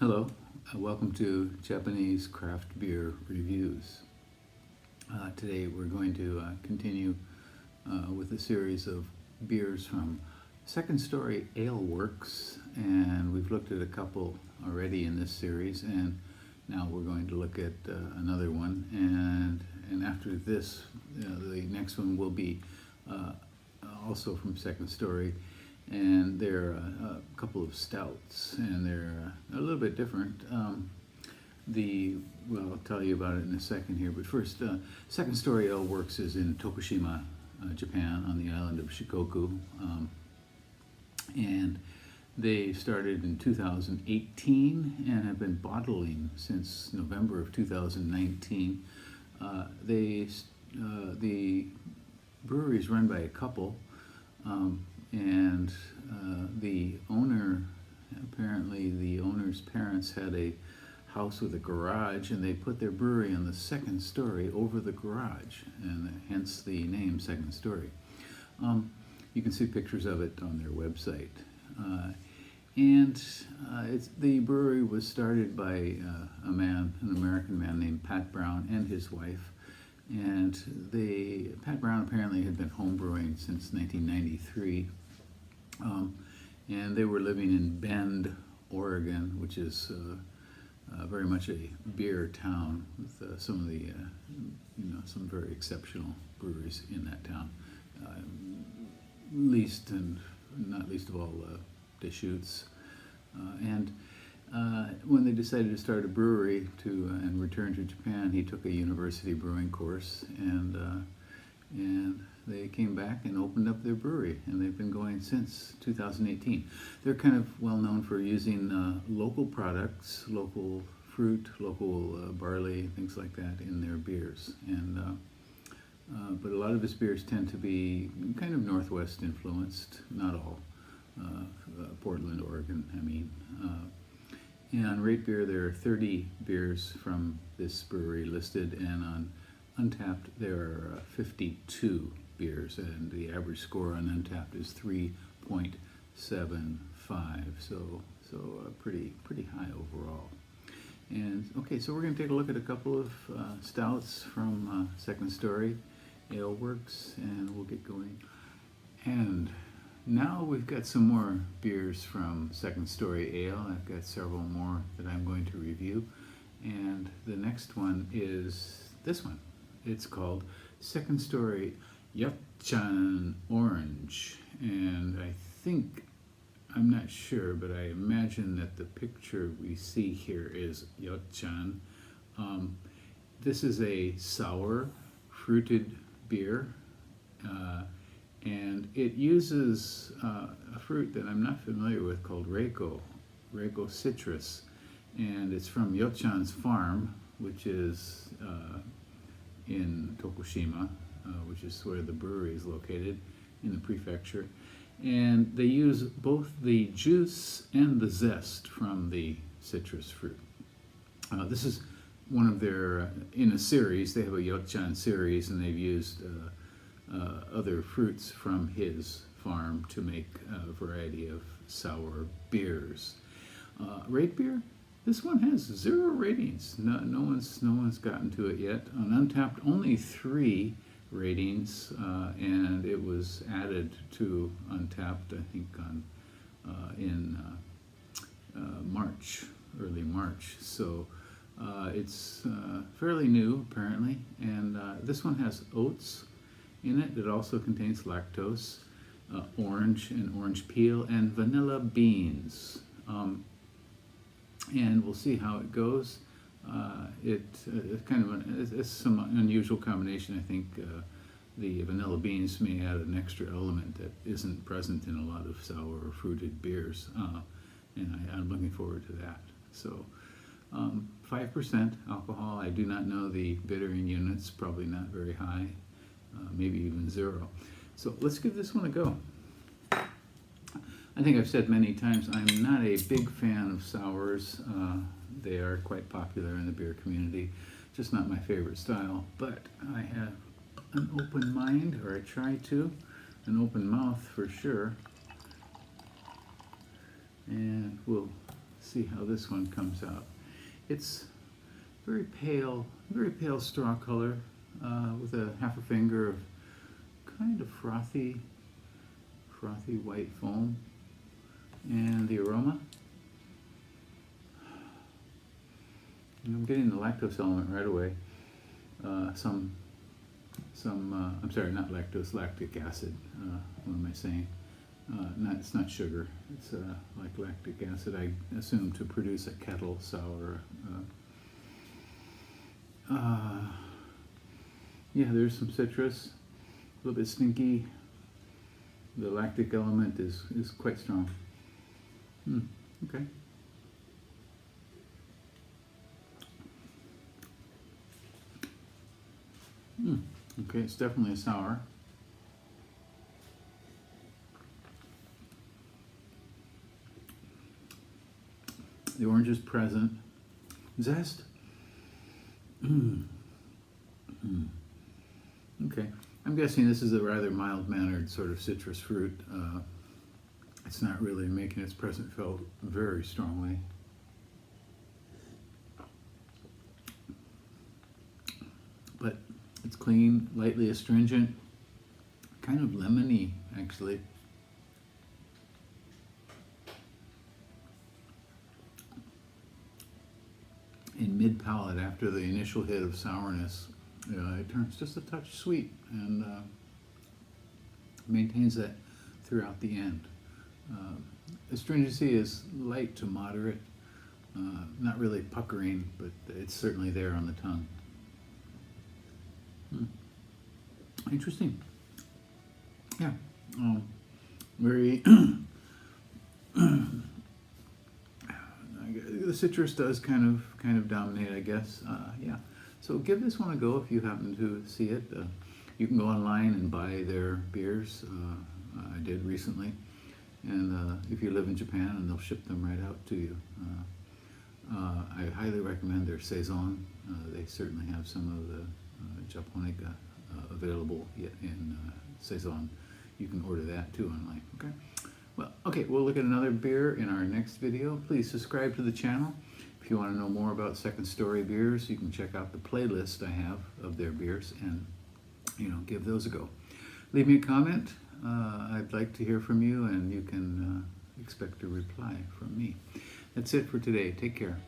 Hello, welcome to Japanese craft beer reviews. Today we're going to continue with a series of beers from Second Story Ale Works, and we've looked at a couple already in this series, and now we're going to look at another one, and after this, the next one will be also from Second Story. And they're a couple of stouts, and they're a little bit different. Well, I'll tell you about it in a second here, but first, Second Story Ale Works is in Tokushima, Japan, on the island of Shikoku, and they started in 2018 and have been bottling since November of 2019. The brewery is run by a couple. And the owner, apparently the owner's parents had a house with a garage, and they put their brewery on the second story over the garage, and hence the name Second Story. You can see pictures of it on their website. The brewery was started by an American man named Pat Brown and his wife. And Pat Brown apparently had been homebrewing since 1993. And they were living in Bend, Oregon, which is very much a beer town with some of the, some very exceptional breweries in that town. Least and not least of all, Deschutes. When they decided to start a brewery and return to Japan, he took a university brewing course, and they came back and opened up their brewery, and they've been going since 2018. They're kind of well known for using local products, local fruit, local barley, things like that in their beers. But a lot of his beers tend to be kind of Northwest influenced, not all. Portland, Oregon, I mean. And on RateBeer, there are 30 beers from this brewery listed, and on Untapped, there are 52 beers, and the average score on Untapped is 3.75, so pretty high overall. And okay, so we're going to take a look at a couple of stouts from Second Story Ale Works, and we'll get going. And now we've got some more beers from Second Story Ale. I've got several more that I'm going to review. And the next one is this one. It's called Second Story Yochan Orange. And I'm not sure, but I imagine that the picture we see here is Yochan. This is a sour, fruited beer. And it uses a fruit that I'm not familiar with called Reiko citrus. And it's from Yochan's farm, which is in Tokushima, which is where the brewery is located in the prefecture. And they use both the juice and the zest from the citrus fruit. This is one of their, in a series, they have a Yochan series, and they've used other fruits from his farm to make a variety of sour beers. RateBeer, this one has 0 ratings. No one's gotten to it yet. On Untapped, only 3 ratings, and it was added to Untapped, I think, in early March. So it's fairly new, apparently. And this one has oats in it. It also contains lactose, orange and orange peel, and vanilla beans. And we'll see how it goes. It's some unusual combination. I think the vanilla beans may add an extra element that isn't present in a lot of sour or fruited beers, and I'm looking forward to that. So 5% alcohol. I do not know the bittering units, probably not very high. Maybe even 0. So let's give this one a go. I think I've said many times I'm not a big fan of sours. They are quite popular in the beer community, just not my favorite style. But I have an open mind, or I try to, an open mouth for sure. And we'll see how this one comes out. It's very pale straw color with a half a finger of kind of frothy white foam. And the aroma, I'm getting the lactose element right away. I'm sorry, not lactose, lactic acid. What am I saying? It's not sugar. It's like lactic acid, I assume, to produce a kettle sour. Yeah, there's some citrus, a little bit stinky. The lactic element is quite strong. Okay. Okay, it's definitely a sour. The orange is present. Zest. Okay, I'm guessing this is a rather mild-mannered sort of citrus fruit. It's not really making its presence felt very strongly. But it's clean, lightly astringent, kind of lemony, actually. In mid-palate, after the initial hit of sourness, it turns just a touch sweet and maintains that throughout the end. Astringency is light to moderate, not really puckering, but it's certainly there on the tongue. Interesting. Yeah, very. The citrus does kind of dominate, I guess. Yeah. So give this one a go if you happen to see it. You can go online and buy their beers. I did recently. And if you live in Japan, and they'll ship them right out to you. I highly recommend their Saison. They certainly have some of the Japonica available in Saison. You can order that too online. Okay. Well, okay, we'll look at another beer in our next video. Please subscribe to the channel. If you want to know more about Second Story beers, you can check out the playlist I have of their beers and, give those a go. Leave me a comment. I'd like to hear from you, and you can expect a reply from me. That's it for today. Take care.